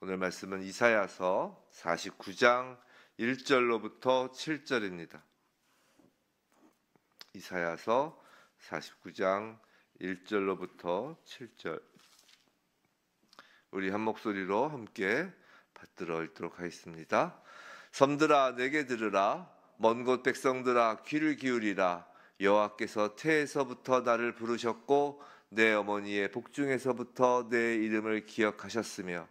오늘 말씀은 이사야서 49장 1절로부터 7절입니다. 이사야서 49장 1절로부터 7절. 우리 한 목소리로 함께 받들어 읽도록 하겠습니다. 섬들아 내게 들으라. 먼 곳 백성들아 귀를 기울이라. 여호와께서 태에서부터 나를 부르셨고 내 어머니의 복중에서부터 내 이름을 기억하셨으며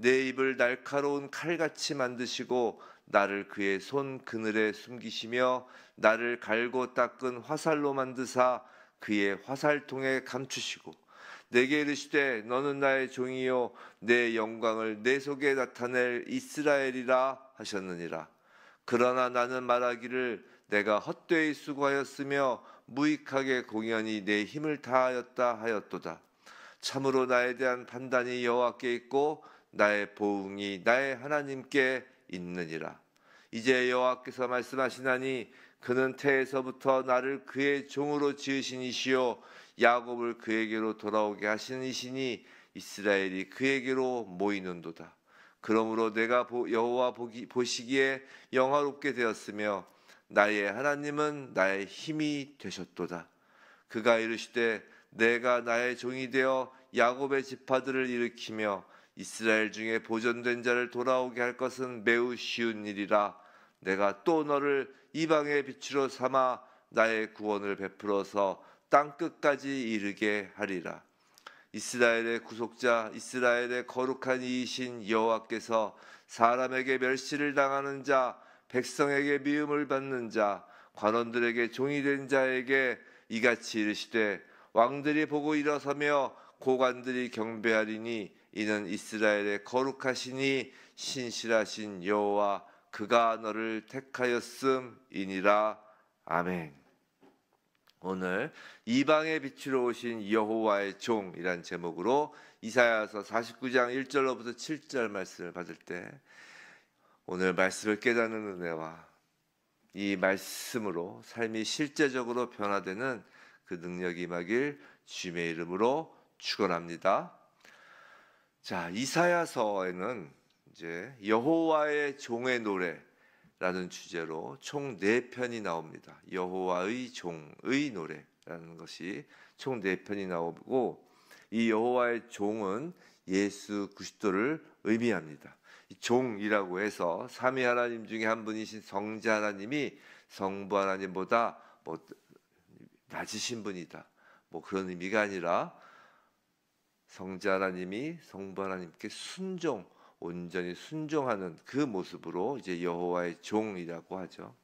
내 입을 날카로운 칼같이 만드시고 나를 그의 손 그늘에 숨기시며 나를 갈고 닦은 화살로 만드사 그의 화살통에 감추시고 내게 이르시되 너는 나의 종이요 내 영광을 내 속에 나타낼 이스라엘이라 하셨느니라. 그러나 나는 말하기를 내가 헛되이 수고하였으며 무익하게 공연히 내 힘을 다하였다 하였도다. 참으로 나에 대한 판단이 여호와께 있고 나의 보응이 나의 하나님께 있느니라. 이제 여호와께서 말씀하시나니 그는 태에서부터 나를 그의 종으로 지으신 이시요 야곱을 그에게로 돌아오게 하신 이시니 이스라엘이 그에게로 모이는도다. 그러므로 내가 여호와 보시기에 영화롭게 되었으며 나의 하나님은 나의 힘이 되셨도다. 그가 이르시되 내가 나의 종이 되어 야곱의 지파들을 일으키며 이스라엘 중에 보존된 자를 돌아오게 할 것은 매우 쉬운 일이라. 내가 또 너를 이방의 빛으로 삼아 나의 구원을 베풀어서 땅끝까지 이르게 하리라. 이스라엘의 구속자 이스라엘의 거룩한 이이신 여호와께서 사람에게 멸시를 당하는 자 백성에게 미움을 받는 자 관원들에게 종이 된 자에게 이같이 이르시되 왕들이 보고 일어서며 고관들이 경배하리니 이는 이스라엘의 거룩하시니 신실하신 여호와 그가 너를 택하였음이니라. 아멘. 오늘 이방의 빛으로 오신 여호와의 종이란 제목으로 이사야서 49장 1절로부터 7절 말씀을 받을 때 오늘 말씀을 깨닫는 은혜와 이 말씀으로 삶이 실제적으로 변화되는 그 능력이 임하길 주님의 이름으로 축원합니다. 자, 이사야서에는 이제 여호와의 종의 노래라는 주제로 총 4편이 나옵니다. 여호와의 종의 노래라는 것이 총 4편이 나오고 이 여호와의 종은 예수 그리스도를 의미합니다. 이 종이라고 해서 삼위 하나님 중에 한 분이신 성자 하나님이 성부 하나님보다 낮으신 분이다. 그런 의미가 아니라 성자 하나님이 성부 하나님께 온전히 순종하는 그 모습으로 이제 여호와의 종이라고 하죠.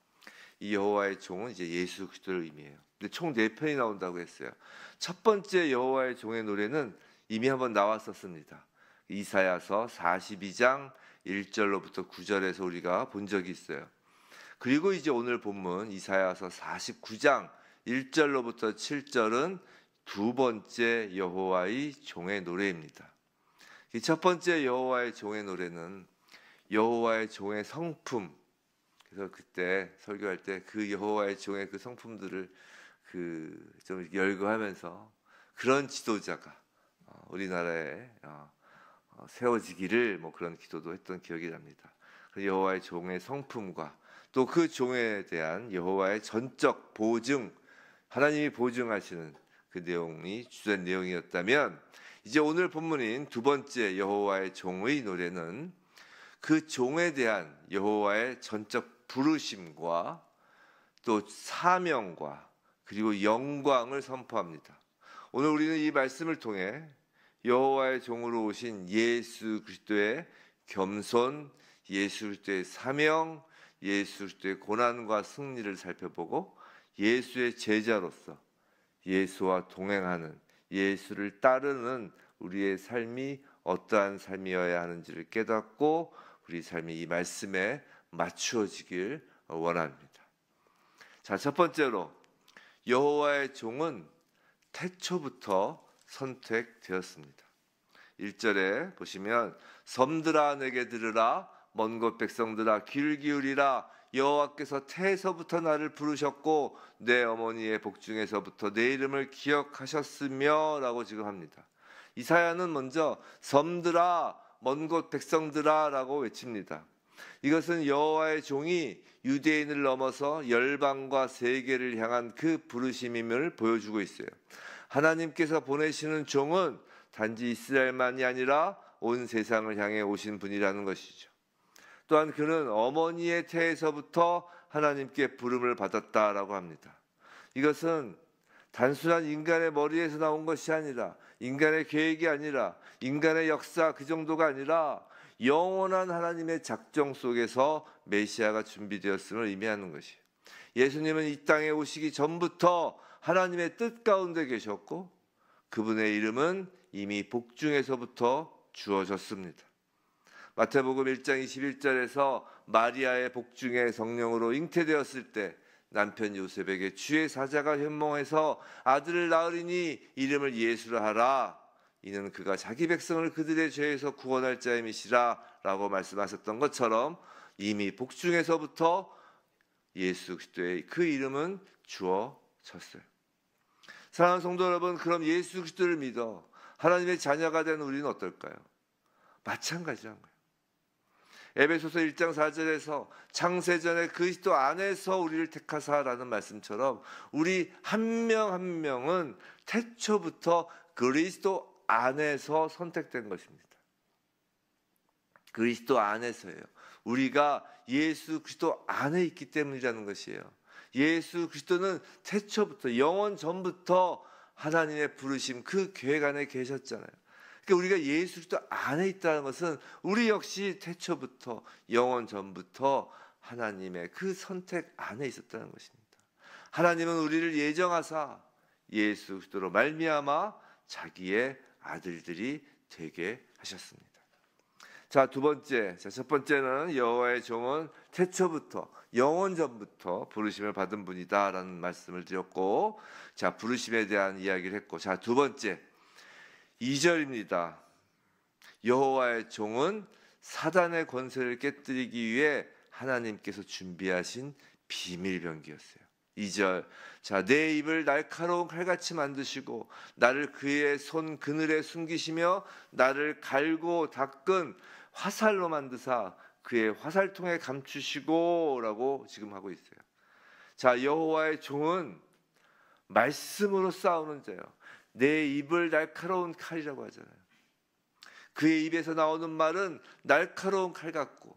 이 여호와의 종은 이제 예수 그리스도를 의미해요. 근데 총 4편이 나온다고 했어요. 첫 번째 여호와의 종의 노래는 이미 한번 나왔었습니다. 이사야서 42장 1절로부터 9절에서 우리가 본 적이 있어요. 그리고 이제 오늘 본문 이사야서 49장 1절로부터 7절은 두 번째 여호와의 종의 노래입니다. 이 첫 번째 여호와의 종의 노래는 여호와의 종의 성품. 그래서 그때 설교할 때 그 여호와의 종의 그 성품들을 좀 열거하면서 그런 지도자가 우리나라에 세워지기를 그런 기도도 했던 기억이 납니다. 여호와의 종의 성품과 또 그 종에 대한 여호와의 전적 보증, 하나님이 보증하시는 그 내용이 주된 내용이었다면 이제 오늘 본문인 두 번째 여호와의 종의 노래는 그 종에 대한 여호와의 전적 부르심과 또 사명과 그리고 영광을 선포합니다. 오늘 우리는 이 말씀을 통해 여호와의 종으로 오신 예수 그리스도의 겸손, 예수 그리스도의 사명, 예수 그리스도의 고난과 승리를 살펴보고 예수의 제자로서 예수와 동행하는 예수를 따르는 우리의 삶이 어떠한 삶이어야 하는지를 깨닫고 우리 삶이 이 말씀에 맞추어지길 원합니다. 자, 첫 번째로 여호와의 종은 태초부터 선택되었습니다. 1절에 보시면 섬들아 내게 들으라. 먼 곳 백성들아 귀를 기울이라. 여호와께서 태에서부터 나를 부르셨고 내 어머니의 복중에서부터 내 이름을 기억하셨으며 라고 지금 합니다. 이사야는 먼저 섬들아 먼 곳 백성들아 라고 외칩니다. 이것은 여호와의 종이 유대인을 넘어서 열방과 세계를 향한 그 부르심임을 보여주고 있어요. 하나님께서 보내시는 종은 단지 이스라엘만이 아니라 온 세상을 향해 오신 분이라는 것이죠. 또한 그는 어머니의 태에서부터 하나님께 부름을 받았다라고 합니다. 이것은 단순한 인간의 머리에서 나온 것이 아니라, 인간의 계획이 아니라, 인간의 역사 그 정도가 아니라 영원한 하나님의 작정 속에서 메시아가 준비되었음을 의미하는 것이에요. 예수님은 이 땅에 오시기 전부터 하나님의 뜻 가운데 계셨고 그분의 이름은 이미 복중에서부터 주어졌습니다. 마태복음 1장 21절에서 마리아의 복중에 성령으로 잉태되었을 때 남편 요셉에게 주의 사자가 현몽해서 아들을 낳으리니 이름을 예수라 하라. 이는 그가 자기 백성을 그들의 죄에서 구원할 자임이시라 라고 말씀하셨던 것처럼 이미 복중에서부터 예수 그리스도의 그 이름은 주어졌어요. 사랑하는 성도 여러분, 그럼 예수 그리스도를 믿어 하나님의 자녀가 된 우리는 어떨까요? 마찬가지란 거예요. 에베소서 1장 4절에서 창세전에 그리스도 안에서 우리를 택하사라는 말씀처럼 우리 한 명 한 명은 태초부터 그리스도 안에서 선택된 것입니다. 그리스도 안에서예요. 우리가 예수 그리스도 안에 있기 때문이라는 것이에요. 예수 그리스도는 태초부터 영원 전부터 하나님의 부르심 그 계획 안에 계셨잖아요. 그러니까 우리가 예수 그리스도 안에 있다는 것은 우리 역시 태초부터 영원 전부터 하나님의 그 선택 안에 있었다는 것입니다. 하나님은 우리를 예정하사 예수 그리스도로 말미암아 자기의 아들들이 되게 하셨습니다. 자, 두 번째, 첫 번째는 여호와의 종은 태초부터 영원 전부터 부르심을 받은 분이다라는 말씀을 드렸고, 자, 부르심에 대한 이야기를 했고, 자, 두 번째 2절입니다. 여호와의 종은 사단의 권세를 깨뜨리기 위해 하나님께서 준비하신 비밀병기였어요. 2절, 자, 내 입을 날카로운 칼같이 만드시고 나를 그의 손 그늘에 숨기시며 나를 갈고 닦은 화살로 만드사 그의 화살통에 감추시고 라고 지금 하고 있어요. 자, 여호와의 종은 말씀으로 싸우는 자예요. 내 입을 날카로운 칼이라고 하잖아요. 그의 입에서 나오는 말은 날카로운 칼 같고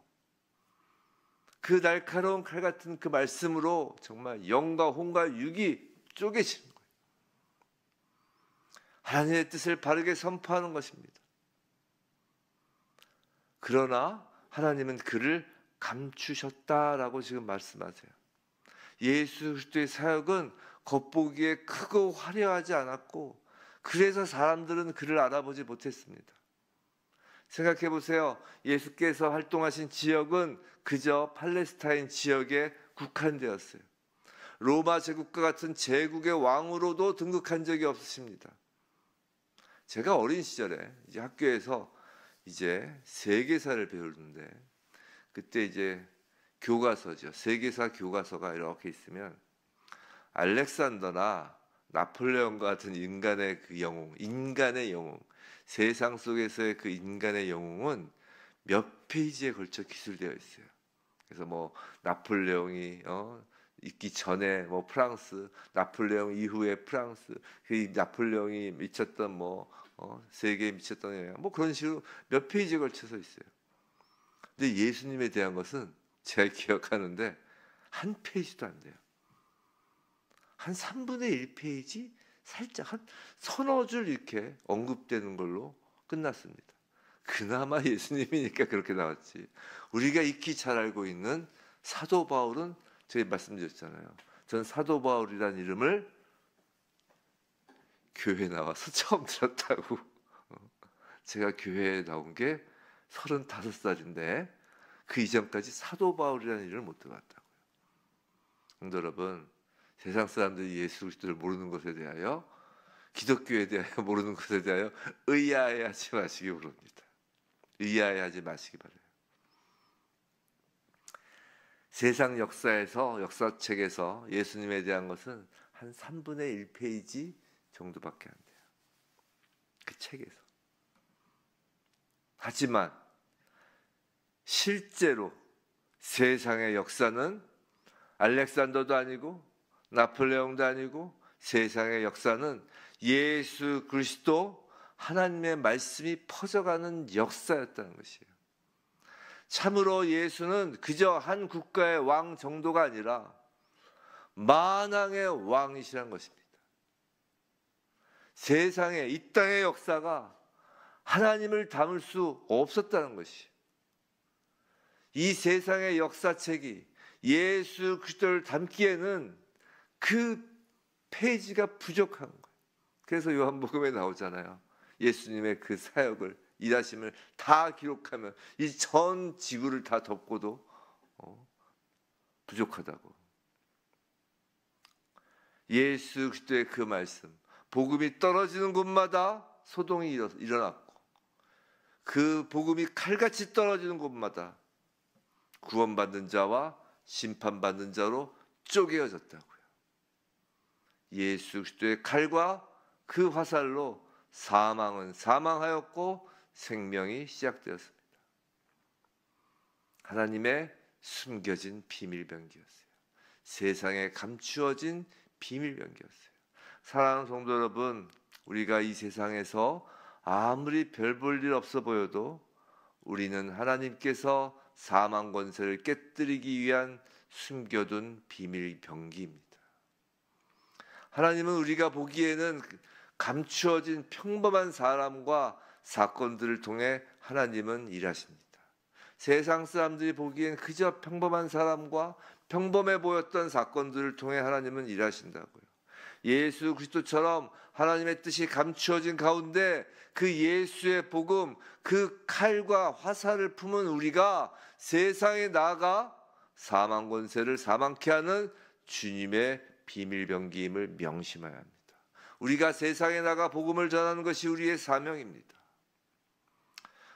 그 날카로운 칼 같은 그 말씀으로 정말 영과 혼과 육이 쪼개지는 거예요. 하나님의 뜻을 바르게 선포하는 것입니다. 그러나 하나님은 그를 감추셨다라고 지금 말씀하세요. 예수 그리스도의 사역은 겉보기에 크고 화려하지 않았고 그래서 사람들은 그를 알아보지 못했습니다. 생각해 보세요. 예수께서 활동하신 지역은 그저 팔레스타인 지역에 국한되었어요. 로마 제국과 같은 제국의 왕으로도 등극한 적이 없으십니다. 제가 어린 시절에 이제 학교에서 이제 세계사를 배우는데 그때 이제 교과서죠. 세계사 교과서가 이렇게 있으면 알렉산더나 나폴레옹과 같은 인간의 그 영웅, 인간의 영웅, 세상 속에서의 그 인간의 영웅은 몇 페이지에 걸쳐 기술되어 있어요. 그래서 뭐 나폴레옹이 있기 전에 뭐 프랑스, 나폴레옹 이후에 프랑스, 그 나폴레옹이 미쳤던 세계에 미쳤던 영향, 뭐 그런 식으로 몇 페이지에 걸쳐서 있어요. 근데 예수님에 대한 것은 제가 기억하는데 한 페이지도 안 돼요. 한 3분의 1페이지 살짝 한 서너 줄 이렇게 언급되는 걸로 끝났습니다. 그나마 예수님이니까 그렇게 나왔지. 우리가 익히 잘 알고 있는 사도 바울은 제가 말씀드렸잖아요. 전 사도 바울이라는 이름을 교회에 나와서 처음 들었다고. 제가 교회에 나온 게 35살인데 그 이전까지 사도 바울이라는 이름을 못 들어봤다고요. 성도 여러분, 세상 사람들이 예수 그리스도를 모르는 것에 대하여, 기독교에 대하여 모르는 것에 대하여 의아해하지 마시기 바랍니다. 의아해하지 마시기 바라요. 세상 역사에서, 역사책에서 예수님에 대한 것은 한 3분의 1페이지 정도밖에 안 돼요. 그 책에서. 하지만 실제로 세상의 역사는 알렉산더도 아니고 나폴레옹도 아니고 세상의 역사는 예수 그리스도 하나님의 말씀이 퍼져가는 역사였다는 것이에요. 참으로 예수는 그저 한 국가의 왕 정도가 아니라 만왕의 왕이시라는 것입니다. 세상에 이 땅의 역사가 하나님을 담을 수 없었다는 것이에요. 이 세상의 역사책이 예수 그리스도를 담기에는 그 페이지가 부족한 거예요. 그래서 요한복음에 나오잖아요. 예수님의 그 사역을, 일하심을 다 기록하면 이 전 지구를 다 덮고도 부족하다고. 예수 그리스도의 그 말씀, 복음이 떨어지는 곳마다 소동이 일어났고 그 복음이 칼같이 떨어지는 곳마다 구원받는 자와 심판받는 자로 쪼개어졌다고요. 예수 그리스도의 칼과 그 화살로 사망은 사망하였고 생명이 시작되었습니다. 하나님의 숨겨진 비밀병기였어요. 세상에 감추어진 비밀병기였어요. 사랑하는 성도 여러분, 우리가 이 세상에서 아무리 별 볼 일 없어 보여도 우리는 하나님께서 사망 권세를 깨뜨리기 위한 숨겨둔 비밀병기입니다. 하나님은 우리가 보기에는 감추어진 평범한 사람과 사건들을 통해 하나님은 일하십니다. 세상 사람들이 보기엔 그저 평범한 사람과 평범해 보였던 사건들을 통해 하나님은 일하신다고요. 예수 그리스도처럼 하나님의 뜻이 감추어진 가운데 그 예수의 복음, 그 칼과 화살을 품은 우리가 세상에 나아가 사망 권세를 사망케 하는 주님의 비밀병기임을 명심해야 합니다. 우리가 세상에 나가 복음을 전하는 것이 우리의 사명입니다.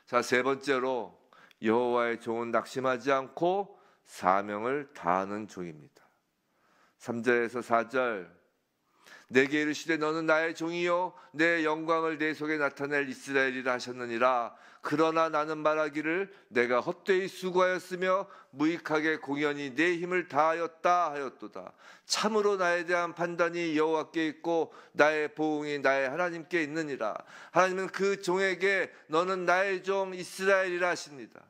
자, 세 번째로 여호와의 종은 낙심하지 않고 사명을 다하는 종입니다. 3절에서 4절, 내게 이르시되 너는 나의 종이요 내 영광을 내 속에 나타낼 이스라엘이라 하셨느니라. 그러나 나는 말하기를 내가 헛되이 수고하였으며 무익하게 공연히 내 힘을 다하였다 하였도다. 참으로 나에 대한 판단이 여호와께 있고 나의 보응이 나의 하나님께 있느니라. 하나님은 그 종에게 너는 나의 종 이스라엘이라 하십니다.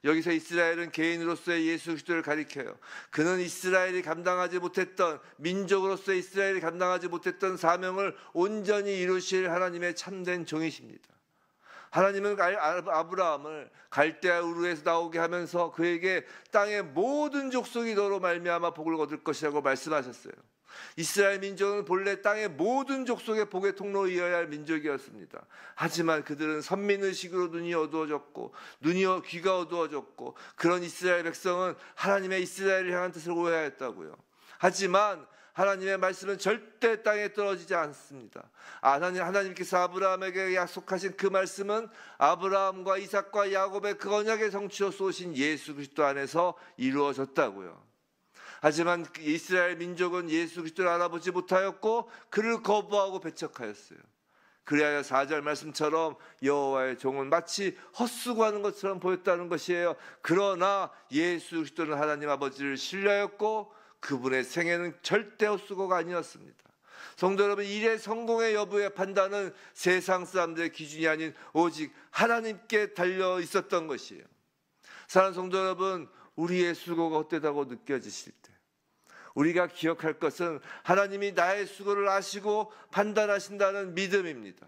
여기서 이스라엘은 개인으로서의 예수 그리스도를 가리켜요. 그는 이스라엘이 감당하지 못했던, 민족으로서의 이스라엘이 감당하지 못했던 사명을 온전히 이루실 하나님의 참된 종이십니다. 하나님은 아브라함을 갈대아 우르에서 나오게 하면서 그에게 땅의 모든 족속이 너로 말미암아 복을 얻을 것이라고 말씀하셨어요. 이스라엘 민족은 본래 땅의 모든 족속의 복의 통로이어야 할 민족이었습니다. 하지만 그들은 선민의식으로 눈이 어두워졌고 귀가 어두워졌고 그런 이스라엘 백성은 하나님의 이스라엘을 향한 뜻을 오해하였다고요. 하지만 하나님의 말씀은 절대 땅에 떨어지지 않습니다. 하나님께서 아브라함에게 약속하신 그 말씀은 아브라함과 이삭과 야곱의 그 언약의 성취로 쏘신 예수 그리스도 안에서 이루어졌다고요. 하지만 이스라엘 민족은 예수 그리스도를 알아보지 못하였고 그를 거부하고 배척하였어요. 그래야 4절 말씀처럼 여호와의 종은 마치 헛수고하는 것처럼 보였다는 것이에요. 그러나 예수 그리스도는 하나님 아버지를 신뢰하였고 그분의 생애는 절대 헛수고가 아니었습니다. 성도 여러분, 일의 성공의 여부의 판단은 세상 사람들의 기준이 아닌 오직 하나님께 달려 있었던 것이에요. 사랑하는 성도 여러분, 우리의 수고가 헛되다고 느껴지실 때 우리가 기억할 것은 하나님이 나의 수고를 아시고 판단하신다는 믿음입니다.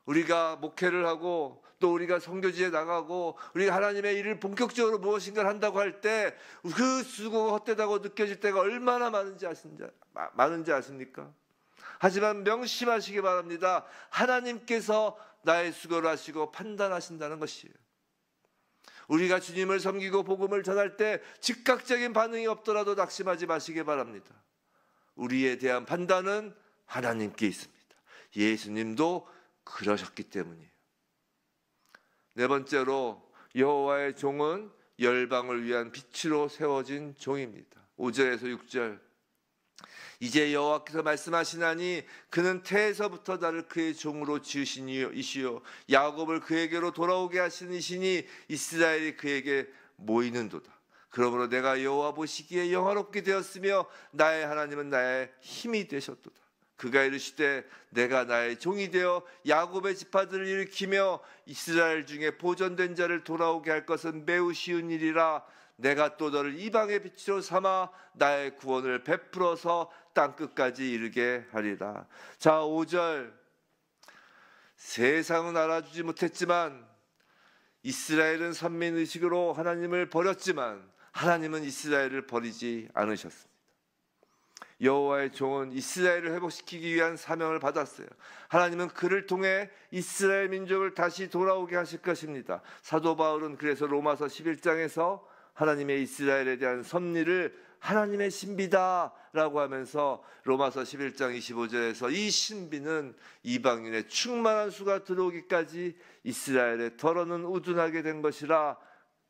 우리가 목회를 하고 또 우리가 선교지에 나가고 우리가 하나님의 일을 본격적으로 무엇인가를 한다고 할 때 그 수고가 헛되다고 느껴질 때가 얼마나 많은지 아십니까? 하지만 명심하시기 바랍니다. 하나님께서 나의 수고를 하시고 판단하신다는 것이에요. 우리가 주님을 섬기고 복음을 전할 때 즉각적인 반응이 없더라도 낙심하지 마시기 바랍니다. 우리에 대한 판단은 하나님께 있습니다. 예수님도 그러셨기 때문이에요. 네 번째로 여호와의 종은 열방을 위한 빛으로 세워진 종입니다. 5절에서 6절, 이제 여호와께서 말씀하시나니 그는 태에서부터 나를 그의 종으로 지으신 이시요 야곱을 그에게로 돌아오게 하시는 이시니 이스라엘이 그에게 모이는도다. 그러므로 내가 여호와 보시기에 영화롭게 되었으며 나의 하나님은 나의 힘이 되셨도다. 그가 이르시되 내가 나의 종이 되어 야곱의 지파들을 일으키며 이스라엘 중에 보존된 자를 돌아오게 할 것은 매우 쉬운 일이라. 내가 또 너를 이방의 빛으로 삼아 나의 구원을 베풀어서 땅끝까지 이르게 하리라. 자, 5절. 세상은 알아주지 못했지만 이스라엘은 선민의식으로 하나님을 버렸지만 하나님은 이스라엘을 버리지 않으셨습니다. 여호와의 종은 이스라엘을 회복시키기 위한 사명을 받았어요. 하나님은 그를 통해 이스라엘 민족을 다시 돌아오게 하실 것입니다. 사도 바울은 그래서 로마서 11장에서 하나님의 이스라엘에 대한 섭리를 하나님의 신비다라고 하면서 로마서 11장 25절에서 이 신비는 이방인의 충만한 수가 들어오기까지 이스라엘의 더러는 우둔하게 된 것이라.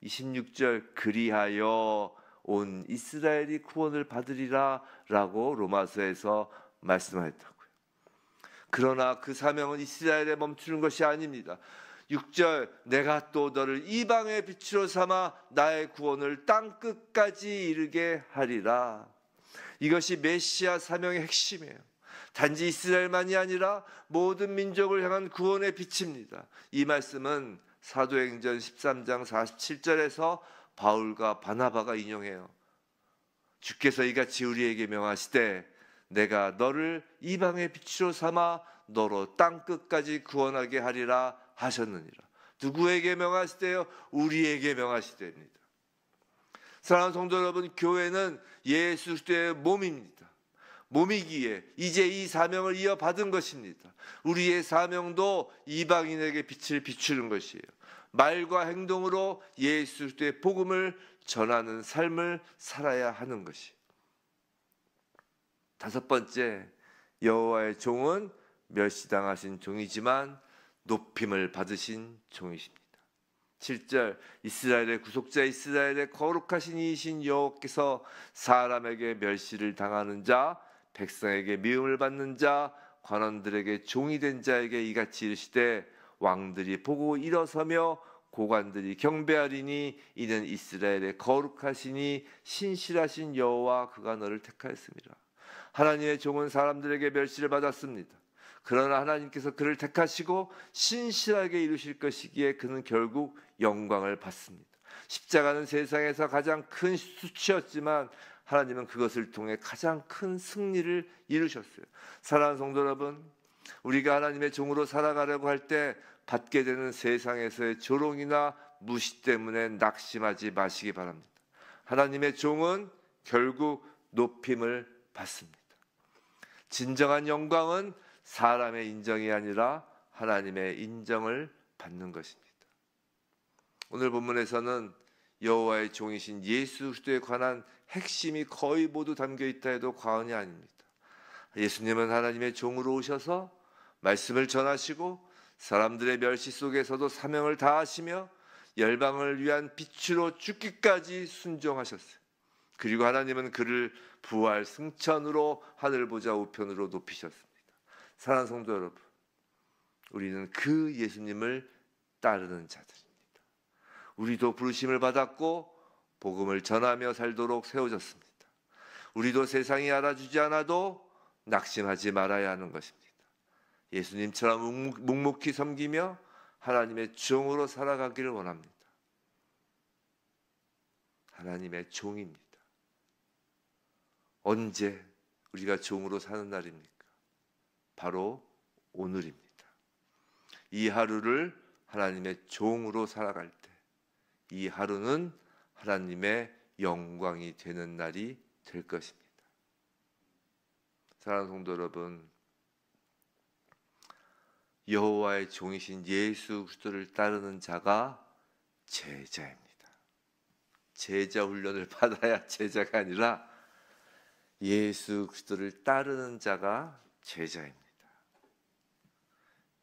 26절 그리하여 온 이스라엘이 구원을 받으리라 라고 로마서에서 말씀하셨다고요. 그러나 그 사명은 이스라엘에 멈추는 것이 아닙니다. 6절 내가 또 너를 이방의 빛으로 삼아 나의 구원을 땅끝까지 이르게 하리라. 이것이 메시아 사명의 핵심이에요. 단지 이스라엘만이 아니라 모든 민족을 향한 구원의 빛입니다. 이 말씀은 사도행전 13장 47절에서 바울과 바나바가 인용해요. 주께서 이같이 우리에게 명하시되 내가 너를 이방의 빛으로 삼아 너로 땅끝까지 구원하게 하리라 하셨느니라. 누구에게 명하시대요? 우리에게 명하시됩니다. 사랑하는 성도 여러분, 교회는 예수 그리스도의 몸입니다. 몸이기에 이제 이 사명을 이어받은 것입니다. 우리의 사명도 이방인에게 빛을 비추는 것이에요. 말과 행동으로 예수 그리스도의 복음을 전하는 삶을 살아야 하는 것이. 다섯 번째, 여호와의 종은 멸시당하신 종이지만 높임을 받으신 종이십니다. 7절 이스라엘의 구속자 이스라엘의 거룩하신 이이신 여호와께서 사람에게 멸시를 당하는 자 백성에게 미움을 받는 자 관원들에게 종이 된 자에게 이같이 이르시되 왕들이 보고 일어서며 고관들이 경배하리니 이는 이스라엘의 거룩하시니 신실하신 여호와 그가 너를 택하였습니다. 하나님의 종은 사람들에게 멸시를 받았습니다. 그러나 하나님께서 그를 택하시고 신실하게 이루실 것이기에 그는 결국 영광을 받습니다. 십자가는 세상에서 가장 큰 수치였지만 하나님은 그것을 통해 가장 큰 승리를 이루셨어요. 사랑하는 성도 여러분, 우리가 하나님의 종으로 살아가려고 할 때 받게 되는 세상에서의 조롱이나 무시 때문에 낙심하지 마시기 바랍니다. 하나님의 종은 결국 높임을 받습니다. 진정한 영광은 사람의 인정이 아니라 하나님의 인정을 받는 것입니다. 오늘 본문에서는 여호와의 종이신 예수 그리스도에 관한 핵심이 거의 모두 담겨 있다 해도 과언이 아닙니다. 예수님은 하나님의 종으로 오셔서 말씀을 전하시고 사람들의 멸시 속에서도 사명을 다하시며 열방을 위한 빛으로 죽기까지 순종하셨어요. 그리고 하나님은 그를 부활 승천으로 하늘 보좌 우편으로 높이셨습니다. 사랑하는 성도 여러분, 우리는 그 예수님을 따르는 자들입니다. 우리도 부르심을 받았고 복음을 전하며 살도록 세워졌습니다. 우리도 세상이 알아주지 않아도 낙심하지 말아야 하는 것입니다. 예수님처럼 묵묵히 섬기며 하나님의 종으로 살아가기를 원합니다. 하나님의 종입니다. 언제 우리가 종으로 사는 날입니까? 바로 오늘입니다. 이 하루를 하나님의 종으로 살아갈 때 이 하루는 하나님의 영광이 되는 날이 될 것입니다. 사랑하는 성도 여러분, 여호와의 종이신 예수 그리스도를 따르는 자가 제자입니다. 제자 훈련을 받아야 제자가 아니라 예수 그리스도를 따르는 자가 제자입니다.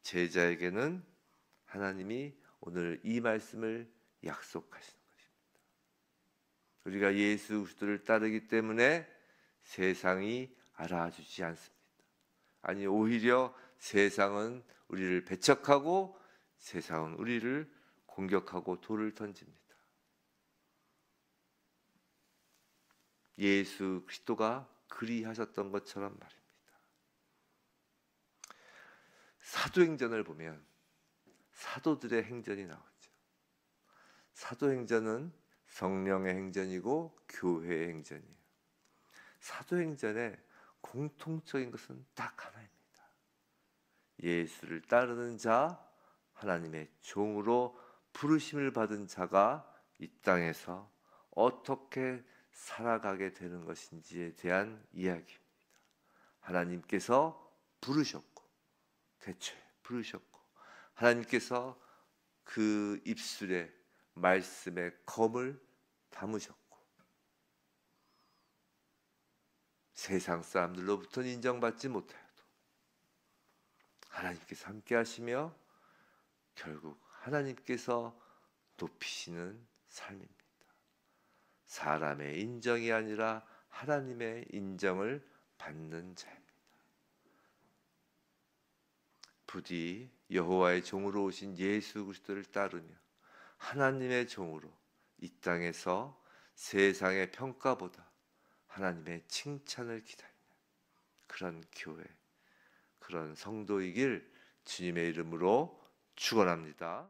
제자에게는 하나님이 오늘 이 말씀을 약속하시는 것입니다. 우리가 예수 그리스도를 따르기 때문에 세상이 알아주지 않습니다. 아니, 오히려 세상은 우리를 배척하고 세상은 우리를 공격하고 돌을 던집니다. 예수 그리스도가 그리하셨던 것처럼 말입니다. 사도행전을 보면 사도들의 행전이 나오죠. 사도행전은 성령의 행전이고 교회의 행전이에요. 사도행전의 공통적인 것은 딱 하나입니다. 예수를 따르는 자, 하나님의 종으로 부르심을 받은 자가 이 땅에서 어떻게 살아가게 되는 것인지에 대한 이야기입니다. 하나님께서 부르셨고, 대초에 부르셨고, 하나님께서 그 입술에 말씀의 검을 담으셨고, 세상 사람들로부터는 인정받지 못하여도 하나님께서 함께 하시며 결국 하나님께서 높이시는 삶입니다. 사람의 인정이 아니라 하나님의 인정을 받는 자입니다. 부디 여호와의 종으로 오신 예수 그리스도를 따르며 하나님의 종으로 이 땅에서 세상의 평가보다 하나님의 칭찬을 기다리는 그런 교회, 그런 성도이길 주님의 이름으로 축원합니다.